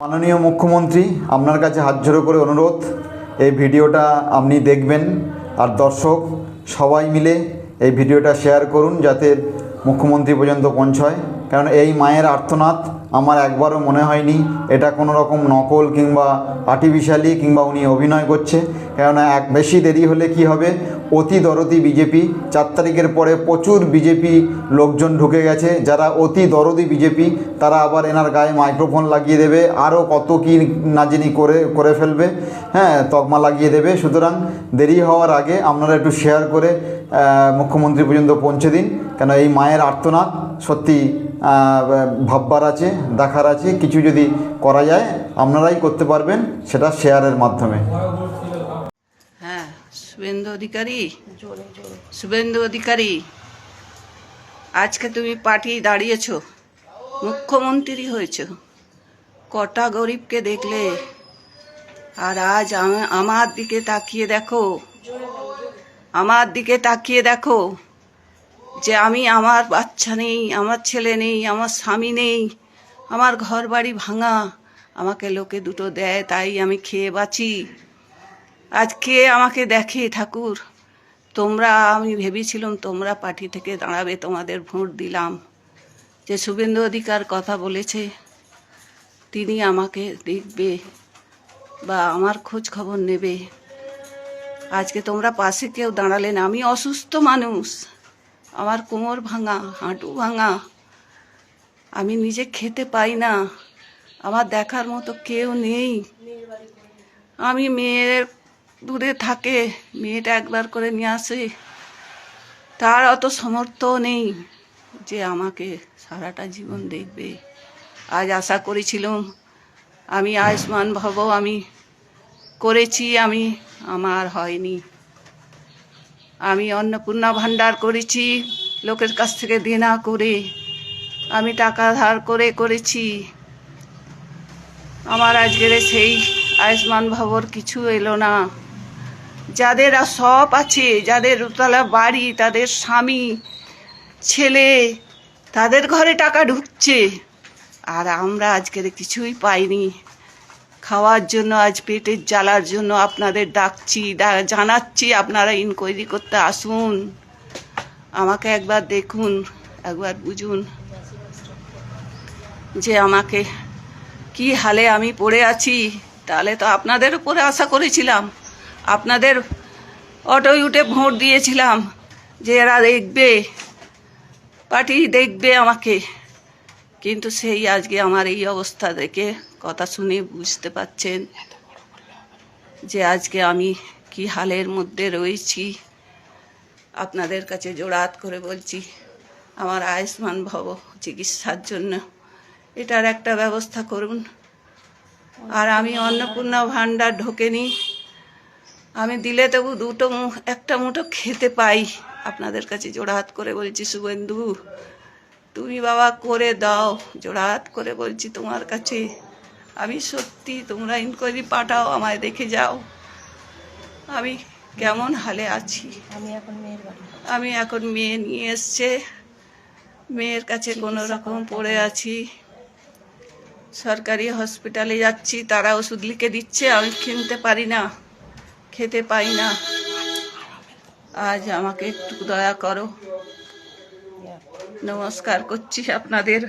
মাননীয় মুখ্যমন্ত্রী, আপনার কাছে হাত জোড়ো করে অনুরোধ, এই ভিডিওটা আপনি দেখবেন আর দর্শক সবাই মিলে এই ভিডিওটা শেয়ার করুন যাতে মুখ্যমন্ত্রী পর্যন্ত পৌঁছয়। কারণ এই মায়ের আর্তনাদ আমার একবারও মনে হয়নি এটা কোনো রকম নকল কিংবা আর্টিফিশিয়ালি কিংবা উনি অভিনয় করছে। কেননা বেশি দেরি হলে কি হবে, অতি দরদি বিজেপি 4 তারিখের পরে প্রচুর বিজেপি লোকজন ঢুকে গেছে যারা অতি দরদি বিজেপি, তারা আবার এনার গায়ে মাইক্রোফোন লাগিয়ে দেবে, আরও কত কী না জানি করে ফেলবে, তকমা লাগিয়ে দেবে। সুতরাং দেরি হওয়ার আগে আপনারা একটু শেয়ার করে মুখ্যমন্ত্রী পর্যন্ত পৌঁছে দিন। কেন এই মায়ের আর্তনাদ সত্যি ভাববার আছে, দেখার আছে। কিছু যদি করা যায় আপনারাই করতে পারবেন, সেটা শেয়ারের মাধ্যমে। হ্যাঁ, শুভেন্দু অধিকারী, আজকে তুমি পার্টি দাঁড়িয়েছ, মুখ্যমন্ত্রী হয়েছ, কটা গরিবকে দেখলে। আর আজ আমার দিকে তাকিয়ে দেখো, আমার দিকে তাকিয়ে দেখো যে আমি, আমার বাচ্চা নেই, আমার ছেলে নেই, আমার স্বামী নেই, আমার ঘর বাড়ি ভাঙা, আমাকে লোকে দুটো দেয় তাই আমি খেয়ে বাঁচি। আজ কে আমাকে দেখে ঠাকুর? তোমরা, আমি ভেবেছিলাম তোমরা পার্টি থেকে দাঁড়াবে, তোমাদের ভোট দিলাম। যে শুভেন্দু অধিকার কথা বলেছে তিনি আমাকে দেখবে বা আমার খোঁজ খবর নেবে, আজকে তোমরা পাশে কেউ দাঁড়ালে না। আমি অসুস্থ মানুষ, আমার কোমর ভাঙা, হাঁটু ভাঙা, আমি নিজে খেতে পাই না, আমার দেখার মতো কেউ নেই। আমি মেয়ের দূরে থাকে, মেয়েটা একবার করে নিয়ে আসে, তার অত সামর্থ্য নেই যে আমাকে সারাটা জীবন দেখবে। আজ আশা করেছিলাম আমি আয়ুষ্মান ভব আমি করেছি, আমার হয়নি। আমি অন্নপূর্ণা ভাণ্ডার করেছি লোকের কাছ থেকে দেনা করে, আমি টাকা ধার করে করেছি। আমার আজকের সেই আয়ুষ্মান ভবর কিছু এলো না। যাদের সব আছে, যাদের উতলা বাড়ি, তাদের স্বামী ছেলে, তাদের ঘরে টাকা ঢুকছে, আর আমরা আজকের কিছুই পাইনি। খাওয়ার জন্য, আজ পেটের জ্বালার জন্য আপনাদের ডাকছি, জানাচ্ছি আপনারা ইনকোয়ারি করতে আসুন, আমাকে একবার দেখুন, একবার বুঝুন যে আমাকে কি হালে আমি পড়ে আছি। তাহলে তো আপনাদের উপরে আশা করেছিলাম, আপনাদের অটোয় উঠে ভোট দিয়েছিলাম যে এরা দেখবে, পার্টি দেখবে আমাকে। কিন্তু সেই আজকে আমার এই অবস্থা দেখে, কথা শুনে বুঝতে পাচ্ছেন যে আজকে আমি কি হালের মধ্যে রয়েছি। আপনাদের কাছে জোড়হাত করে বলছি, আমার আয়ুষ্মান ভব চিকিৎসার জন্য এটার একটা ব্যবস্থা করুন। আর আমি অন্নপূর্ণা ভাণ্ডার ঢোকেনি, আমি দিলে তবু একটা মুঠো খেতে পাই। আপনাদের কাছে জোড়হাত করে বলছি, শুভেন্দু তুমি বাবা করে দাও, জোড়হাত করে বলছি তোমার কাছে। আমি সত্যি, তোমরা ইনকোয়ারি পাঠাও, আমায় দেখে যাও আমি কেমন হালে আছি। আমি এখন মেয়ে নিয়ে এসছে, মেয়ের কাছে কোনো রকম পড়ে আছি। সরকারি হসপিটালে যাচ্ছি, তারা ওষুধ লিখে দিচ্ছে, আমি কিনতে পারি না, খেতে পাই না। আজ আমাকে একটু দয়া করো, নমস্কার করছি আপনাদের।